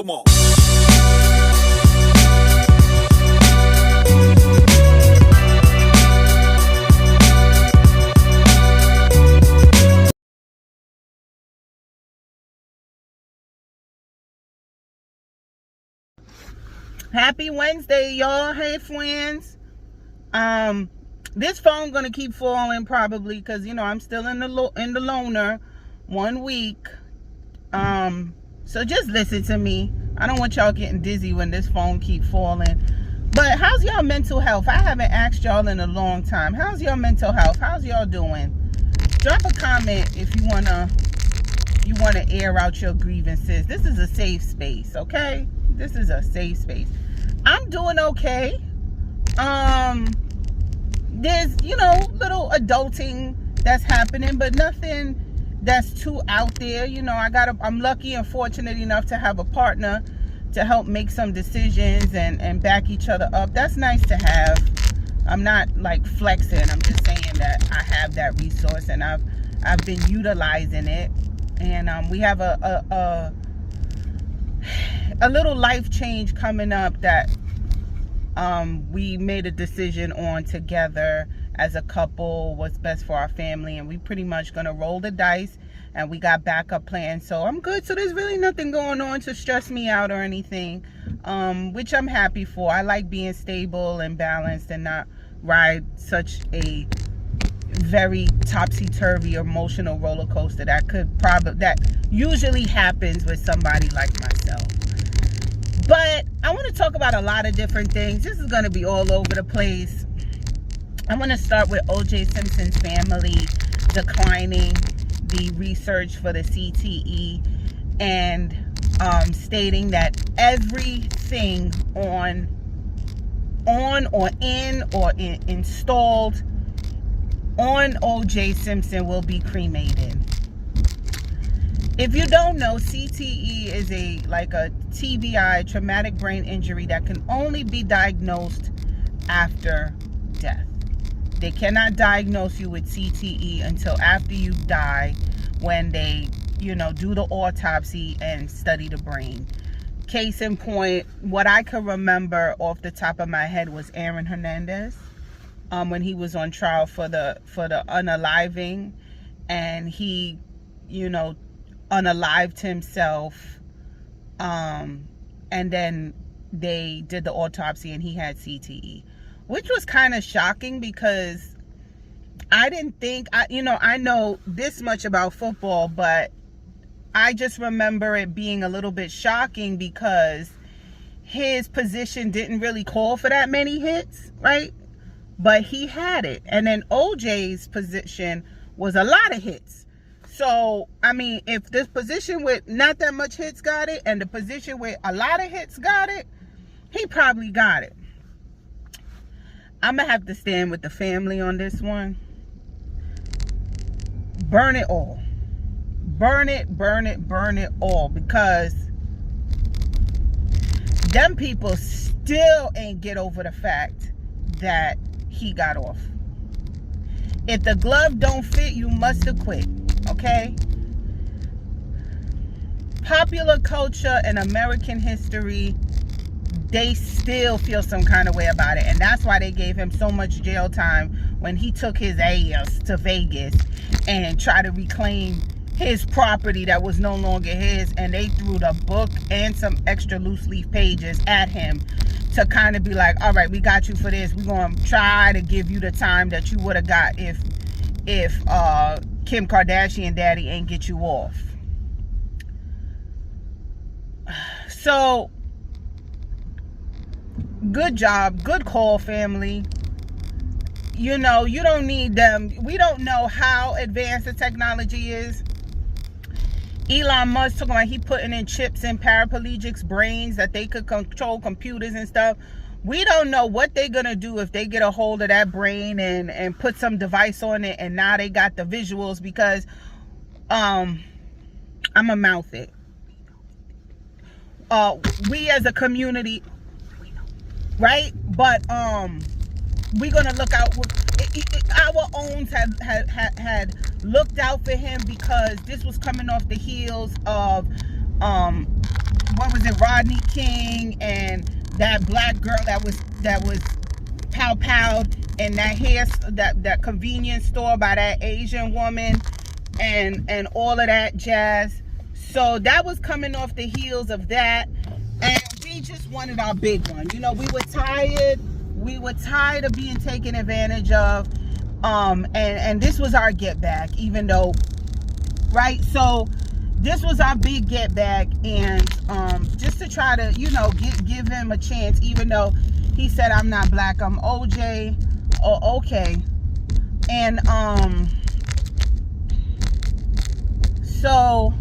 Come on. Happy Wednesday, y'all. Hey, friends. This phone gonna keep falling probably because I'm still in the loaner 1 week. So just listen to me. I don't want y'all getting dizzy when this phone keep falling. But how's y'all mental health? I haven't asked y'all in a long time. How's your mental health? How's y'all doing? Drop a comment if you wanna air out your grievances. This is a safe space, okay? This is a safe space. I'm doing okay. There's, little adulting that's happening, but nothing that's too out there. I'm lucky and fortunate enough to have a partner to help make some decisions and back each other up. That's nice to have. I'm not like flexing. I'm just saying that I have that resource and I've been utilizing it. And we have a little life change coming up that we made a decision on together as a couple, what's best for our family, and we pretty much gonna roll the dice, and we got backup plans, so I'm good. So there's really nothing going on to stress me out or anything, which I'm happy for. I like being stable and balanced and not ride such a very topsy-turvy emotional roller coaster that usually happens with somebody like myself. But I want to talk about a lot of different things. This is going to be all over the place. I'm going to start with O.J. Simpson's family declining the research for the CTE and stating that everything installed on O.J. Simpson will be cremated. If you don't know, CTE is a TBI, traumatic brain injury, that can only be diagnosed after death. They cannot diagnose you with CTE until after you die, when they, do the autopsy and study the brain. Case in point, what I can remember off the top of my head was Aaron Hernandez, when he was on trial for the unaliving, and he, unalived himself, and then they did the autopsy and he had CTE, which was kind of shocking because I didn't think, I know this much about football, but I just remember it being a little bit shocking because his position didn't really call for that many hits, right? But he had it. And then OJ's position was a lot of hits. So, if this position with not that much hits got it, and the position with a lot of hits got it, he probably got it. I'm going to have to stand with the family on this one. Burn it all. Burn it all. Because them people still ain't get over the fact that he got off. If the glove don't fit, you must have quit. Okay? Popular culture and American history, they still feel some kind of way about it. And that's why they gave him so much jail time when he took his ass to Vegas and tried to reclaim his property that was no longer his. And they threw the book and some extra loose leaf pages at him to kind of be like, all right, we got you for this. We're going to try to give you the time that you would have got if Kim Kardashian daddy ain't get you off. So, good job. Good call, family. You don't need them. We don't know how advanced the technology is. Elon Musk talking about he putting in chips in paraplegics' brains that they could control computers and stuff. We don't know what they're going to do if they get a hold of that brain and put some device on it, and now they got the visuals, because I'm going to mouth it. We as a community, right? But we're going to look out. Our owns had looked out for him because this was coming off the heels of what was it, Rodney King, and that black girl that was pow-powed in that convenience store by that Asian woman, and all of that jazz. So that was coming off the heels of that, and we just wanted our big one. You know, we were tired of being taken advantage of, and this was our get back, even though, right? So this was our big get back, and just to try to, you know, give him a chance, even though he said, I'm not black, I'm OJ. Oh, okay. And so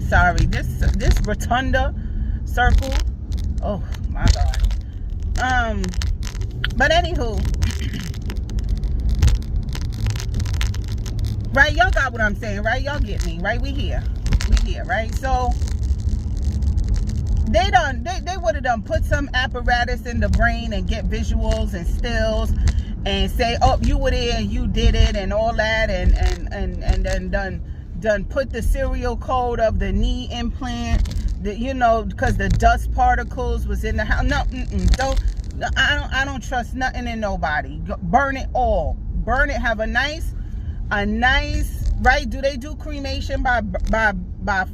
sorry, this rotunda circle, oh my god. But anywho, right, y'all got what I'm saying, right? Y'all get me, right? We here, right? So they would have done put some apparatus in the brain and get visuals and stills and say, oh, you were there and you did it and all that, and then done put the serial code of the knee implant, you know, because the dust particles was in the house. No, I don't trust nothing in nobody. Burn it all. Burn it. Have a nice, right? Do they do cremation by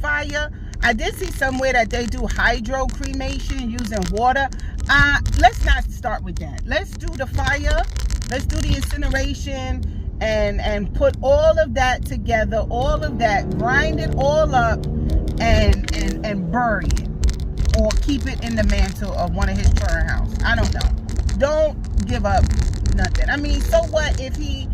fire? I did see somewhere that they do hydro cremation using water. Let's not start with that. Let's do the fire. Let's do the incineration and put all of that together, all of that, grind it all up and bury it, or keep it in the mantle of one of his current house. I don't know. Don't give up nothing. I mean, so what if he's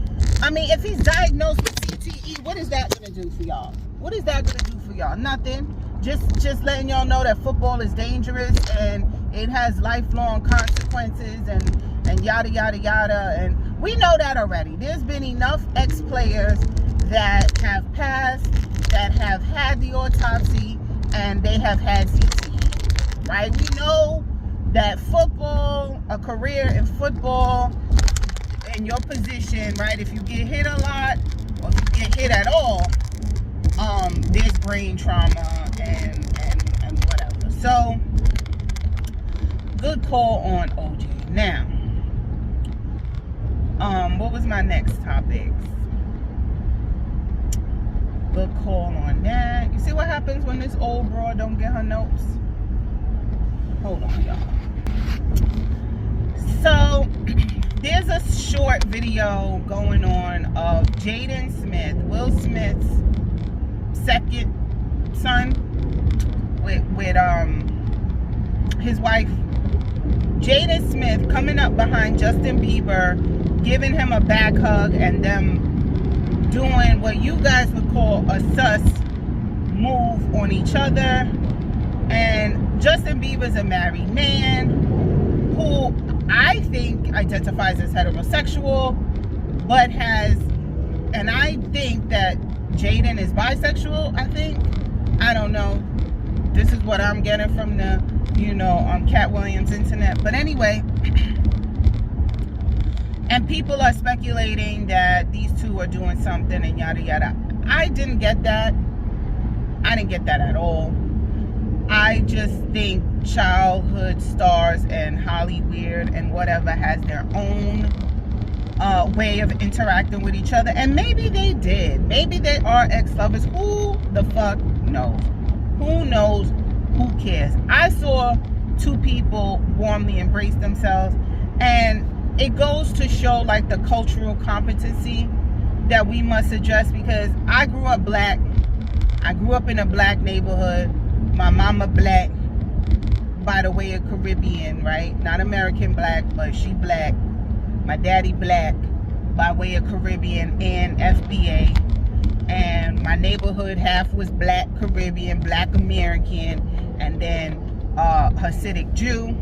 diagnosed with CTE? What is that gonna do for y'all? What is that gonna do for y'all? Nothing. Just letting y'all know that football is dangerous and it has lifelong consequences and yada yada yada. And we know that already. There's been enough ex-players that have passed, that have had the autopsy, and they have had CTE, right? We know that football, a career in football, in your position, right? If you get hit a lot, or if you get hit at all, there's brain trauma and whatever. So, good call on OJ. Now, what was my next topic? Good call on that. You see what happens when this old broad don't get her notes? Hold on, y'all. So, there's a short video going on of Jaden Smith, Will Smith's second son, with his wife. Jaden Smith coming up behind Justin Bieber, giving him a back hug, and them doing what you guys would call a sus move on each other. And Justin Bieber's a married man who I think identifies as heterosexual, but and I think that Jaden is bisexual, I don't know. This is what I'm getting from the, Cat Williams internet. But anyway, and people are speculating that these two are doing something and yada yada. I didn't get that. I didn't get that at all. I just think childhood stars and Hollywood and whatever has their own way of interacting with each other. And maybe they did. Maybe they are ex-lovers. Who the fuck knows? Who knows? Who cares? I saw two people warmly embrace themselves. And it goes to show like the cultural competency that we must address, because I grew up black. I grew up in a black neighborhood. My mama black by the way of Caribbean, right? Not American black, but she black. My daddy black by way of Caribbean and FBA. And my neighborhood half was black Caribbean, black American, and then Hasidic Jew.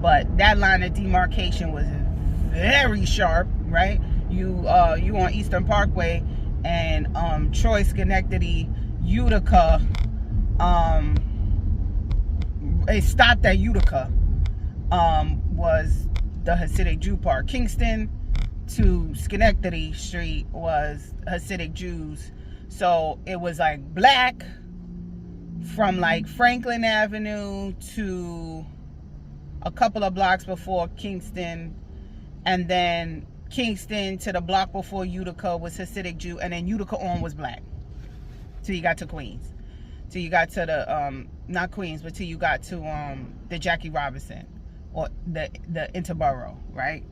But that line of demarcation was very sharp, right? You on Eastern Parkway and Troy, Schenectady, Utica. It stopped at Utica. Was the Hasidic Jew part. Kingston to Schenectady Street was Hasidic Jews. So it was like black from like Franklin Avenue to a couple of blocks before Kingston, and then Kingston to the block before Utica was Hasidic Jew, and then Utica on was black. Till you got to Queens. Till you got to the not Queens, but till you got to the Jackie Robinson, or the Interborough, right?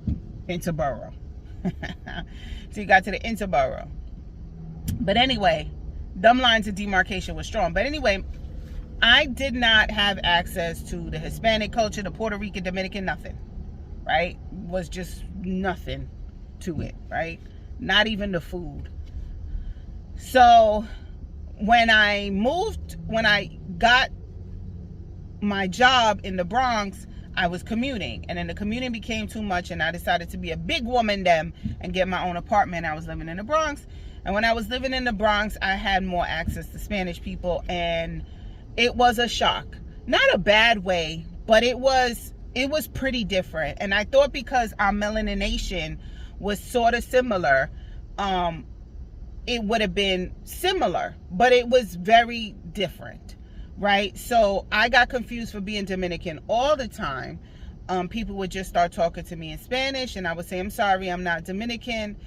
Interborough. So you got to the Interborough. But anyway, them lines of demarcation was strong. But anyway, I did not have access to the Hispanic culture, the Puerto Rican, Dominican, nothing, right? Was just nothing to it, right? Not even the food. So when I got my job in the Bronx, I was commuting, and then the commuting became too much, and I decided to be a big woman then and get my own apartment. I was living in the Bronx, and when I was living in the Bronx, I had more access to Spanish people, and it was a shock. Not a bad way, but it was pretty different. And I thought because our melanination was sort of similar, it would have been similar, but it was very different, right? So I got confused for being Dominican all the time. People would just start talking to me in Spanish, and I would say, I'm sorry, I'm not Dominican.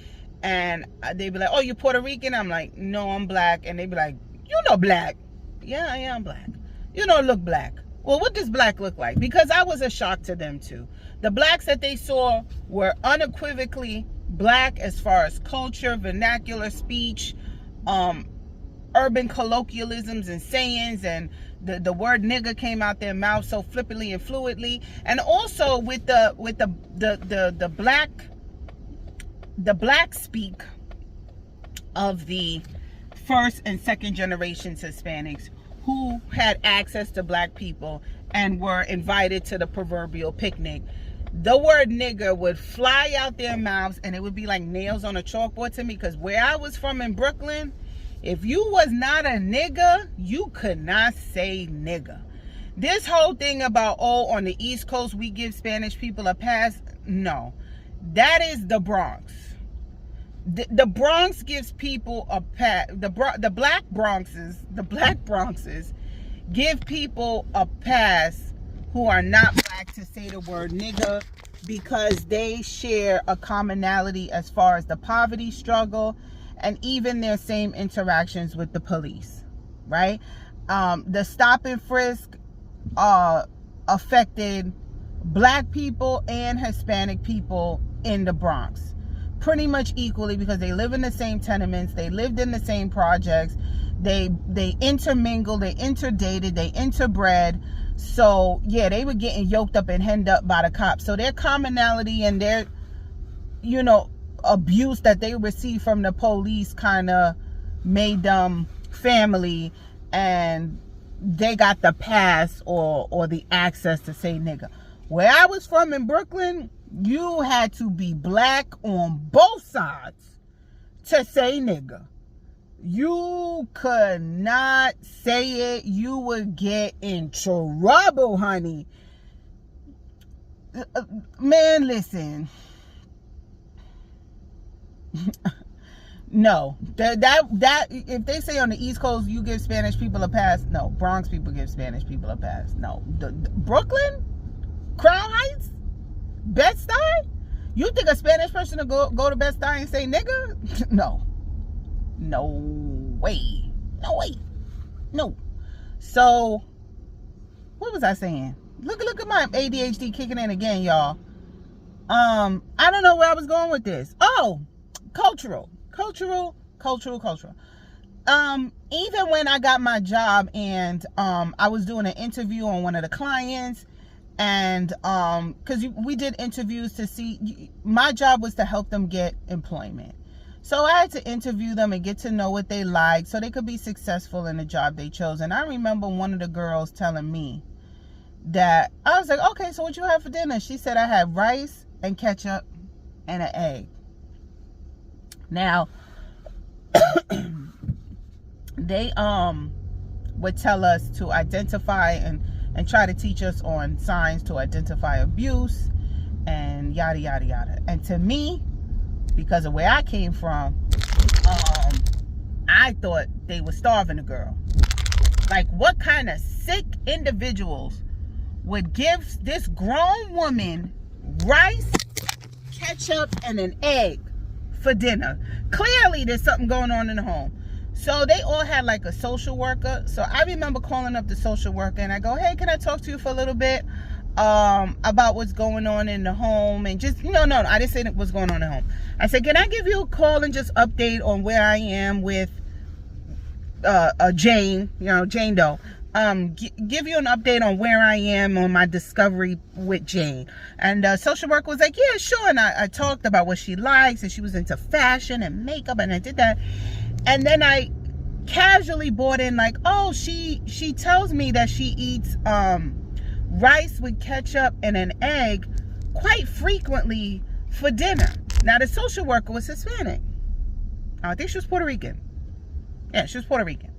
And they'd be like, oh, you're Puerto Rican? I'm like, no, I'm black. And they'd be like, you know black. Yeah, I am black. You don't look black. Well, what does black look like? Because I was a shock to them too. The blacks that they saw were unequivocally black as far as culture, vernacular speech, urban colloquialisms and sayings, and the word nigga came out their mouth so flippantly and fluidly. And also with the black speak of the first and second generations Hispanics who had access to black people and were invited to the proverbial picnic. The word nigger would fly out their mouths, and it would be like nails on a chalkboard to me, because where I was from in Brooklyn, if you was not a nigger, you could not say nigger. This whole thing about, oh, on the East Coast we give Spanish people a pass, no. That is the Bronx. The Bronx gives people a pass. The black Bronxes give people a pass who are not black to say the word nigger, because they share a commonality as far as the poverty struggle and even their same interactions with the police, right? The stop and frisk affected black people and Hispanic people in the Bronx pretty much equally, because they live in the same tenements, they lived in the same projects, they intermingled, they interdated, they interbred. So yeah, they were getting yoked up and henned up by the cops. So their commonality and their, abuse that they received from the police kind of made them family, and they got the pass or the access to say nigga. Where I was from in Brooklyn, you had to be black on both sides to say nigga. You could not say it. You would get in trouble, honey. Man, listen. No. That if they say on the East Coast you give Spanish people a pass, no. Bronx people give Spanish people a pass. No. The Brooklyn? Crown Heights? Bed-Stuy? You think a Spanish person will go to Bed-Stuy and say nigga? No. No way. No way. No. So, what was I saying? Look at my ADHD kicking in again, y'all. I don't know where I was going with this. Oh, cultural. Even when I got my job and I was doing an interview on one of the clients, and because we did interviews to see, my job was to help them get employment. So I had to interview them and get to know what they like so they could be successful in the job they chose. And I remember one of the girls telling me that, I was like, okay, so what you have for dinner? She said, I had rice and ketchup and an egg. Now, they would tell us to identify and try to teach us on signs to identify abuse and yada, yada, yada. And to me, because of where I came from, I thought they were starving the girl. Like, what kind of sick individuals would give this grown woman rice, ketchup, and an egg for dinner? Clearly, there's something going on in the home. So they all had like a social worker. So I remember calling up the social worker and I go, hey, can I talk to you for a little bit about what's going on in the home? And just, no, I didn't say what's going on in the home. I said, can I give you a call and just update on where I am with Jane, Jane Doe. Give you an update on where I am on my discovery with Jane. And social worker was like, yeah, sure. And I talked about what she likes, and she was into fashion and makeup, and I did that. And then I casually brought in like, oh, she tells me that she eats rice with ketchup and an egg quite frequently for dinner. Now, the social worker was Hispanic. I think she was Puerto Rican. Yeah, she was Puerto Rican.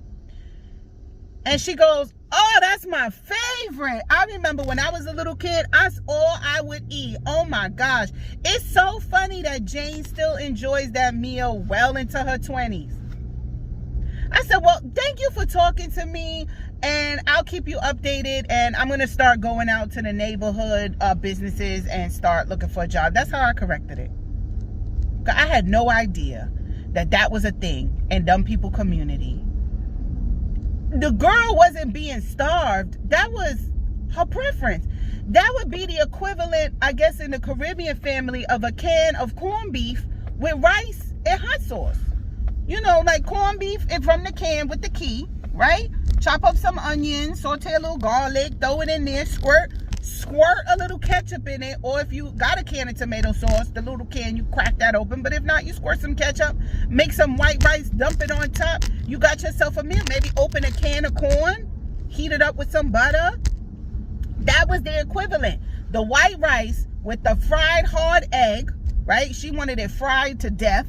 And she goes, oh, that's my favorite. I remember when I was a little kid, that's all I would eat. Oh my gosh. It's so funny that Jane still enjoys that meal well into her 20s. I said, well, thank you for talking to me, and I'll keep you updated, and I'm going to start going out to the neighborhood businesses and start looking for a job. That's how I corrected it. I had no idea that that was a thing in dumb people community. The girl wasn't being starved. That was her preference. That would be the equivalent, I guess, in the Caribbean family of a can of corned beef with rice and hot sauce. Like corned beef from the can with the key, right? Chop up some onions, saute a little garlic, throw it in there, squirt a little ketchup in it. Or if you got a can of tomato sauce, the little can, you crack that open. But if not, you squirt some ketchup, make some white rice, dump it on top. You got yourself a meal. Maybe open a can of corn, heat it up with some butter. That was the equivalent. The white rice with the fried hard egg, right? She wanted it fried to death.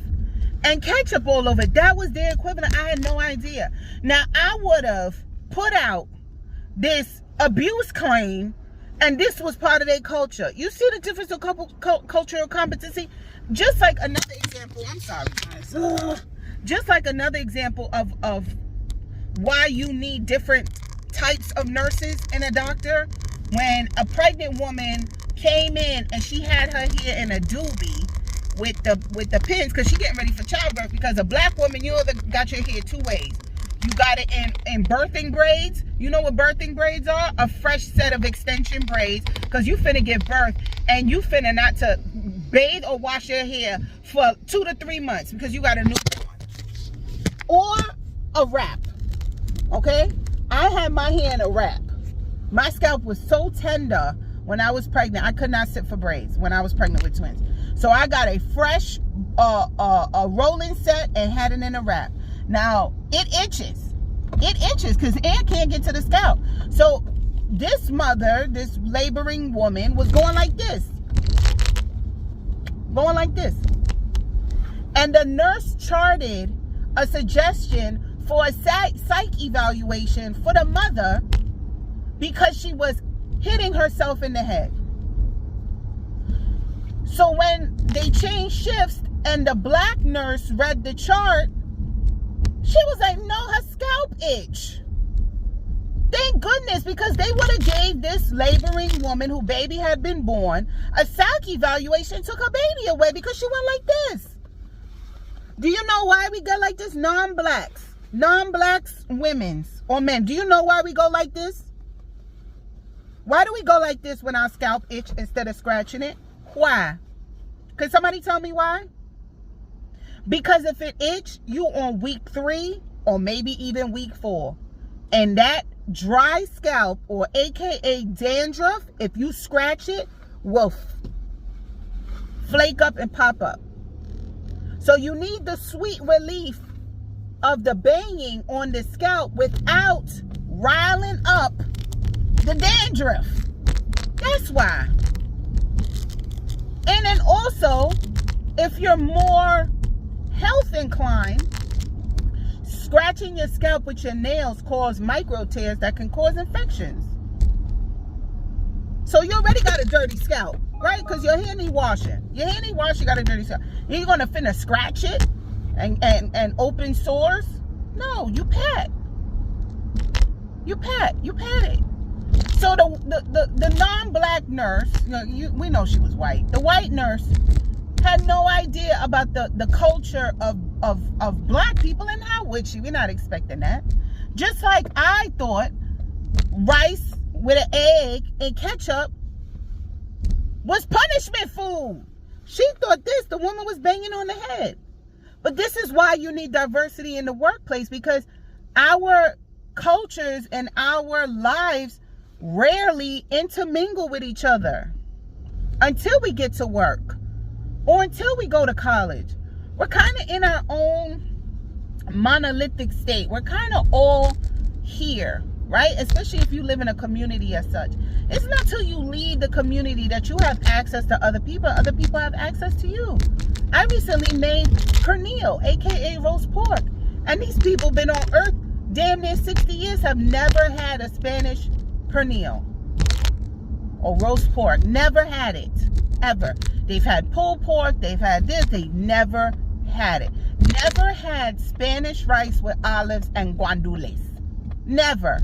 And ketchup all over it. That was their equivalent. I had no idea. Now, I would have put out this abuse claim, and this was part of their culture. You see the difference of cultural competency? Just like another example, I'm sorry, guys. Just like another example of why you need different types of nurses and a doctor. When a pregnant woman came in and she had her hair in a doobie, with the pins, because she getting ready for childbirth. Because a black woman, you got your hair two ways. You got it in birthing braids. You know what birthing braids are? A fresh set of extension braids, because you finna give birth and you finna not to bathe or wash your hair for 2 to 3 months because you got a newborn. Or a wrap. Okay, I had my hair in a wrap. My scalp was so tender when I was pregnant. I could not sit for braids when I was pregnant with twins. So I got a fresh a rolling set and had it in a wrap. Now, it itches. It itches because air can't get to the scalp. So this mother, this laboring woman, was going like this. Going like this. And the nurse charted a suggestion for a psych evaluation for the mother because she was hitting herself in the head. So when they changed shifts and the black nurse read the chart, she was like, no, her scalp itch. Thank goodness, because they would have gave this laboring woman who baby had been born a psych evaluation, took her baby away because she went like this. Do you know why we go like this? Non-blacks, women's or men. Do you know why we go like this? Why do we go like this when our scalp itch instead of scratching it? Why? Can somebody tell me why? Because if it itch, you on week 3 or maybe even week 4. And that dry scalp, or AKA dandruff, if you scratch it, will flake up and pop up. So you need the sweet relief of the banging on the scalp without riling up the dandruff. That's why. And then also, if you're more health inclined, scratching your scalp with your nails cause micro tears that can cause infections. So you already got a dirty scalp, right? Because your hair need washing. Your hair need washing, you got a dirty scalp. You're going to finna scratch it and open sores? No, you pat. You pat it. So the non-black nurse, we know she was white. The white nurse had no idea about the culture of black people, and how would she? We're not expecting that. Just like I thought rice with an egg and ketchup was punishment food. She thought the woman was banging on the head. But this is why you need diversity in the workplace, because our cultures and our lives rarely intermingle with each other until we get to work or until we go to college. We're kind of in our own monolithic state. We're kind of all here, right? Especially if you live in a community as such. It's not till you leave the community that you have access to other people. Other people have access to you. I recently made pernil, aka roast pork, and these people been on earth damn near 60 years, have never had a Spanish pernil or roast pork. Never had it, ever. They've had pulled pork, they've had this, they never had it. Never had Spanish rice with olives and guandules. Never.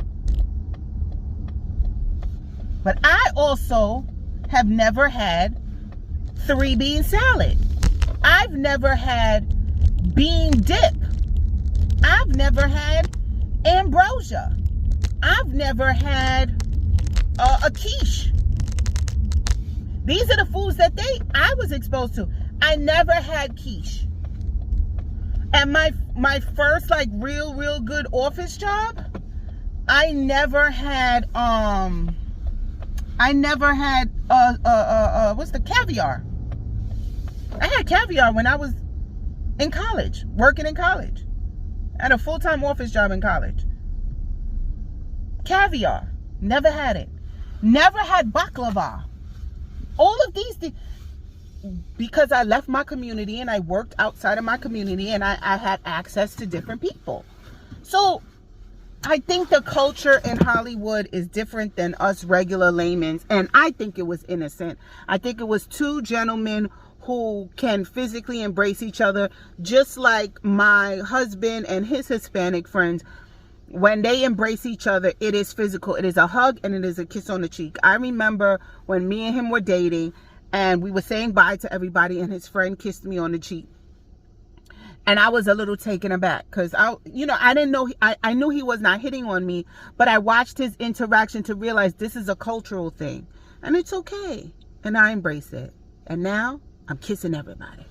But I also have never had 3-bean salad. I've never had bean dip. I've never had ambrosia. I've never had a quiche. These are the foods that I was exposed to. I never had quiche. And my first like real good office job, I never had what's the caviar? I had caviar when I was in college, working in college. I had a full-time office job in college. Caviar, never had it. Never had baklava. All of these things, because I left my community and I worked outside of my community, and I had access to different people. So I think the culture in Hollywood is different than us regular laymen, and I think it was innocent. I think it was two gentlemen who can physically embrace each other, just like my husband and his Hispanic friends. When they embrace each other, it is physical. It is a hug and it is a kiss on the cheek. I remember when me and him were dating and we were saying bye to everybody, and his friend kissed me on the cheek. And I was a little taken aback because I didn't know, I knew he was not hitting on me, but I watched his interaction to realize this is a cultural thing and it's okay. And I embrace it. And now I'm kissing everybody.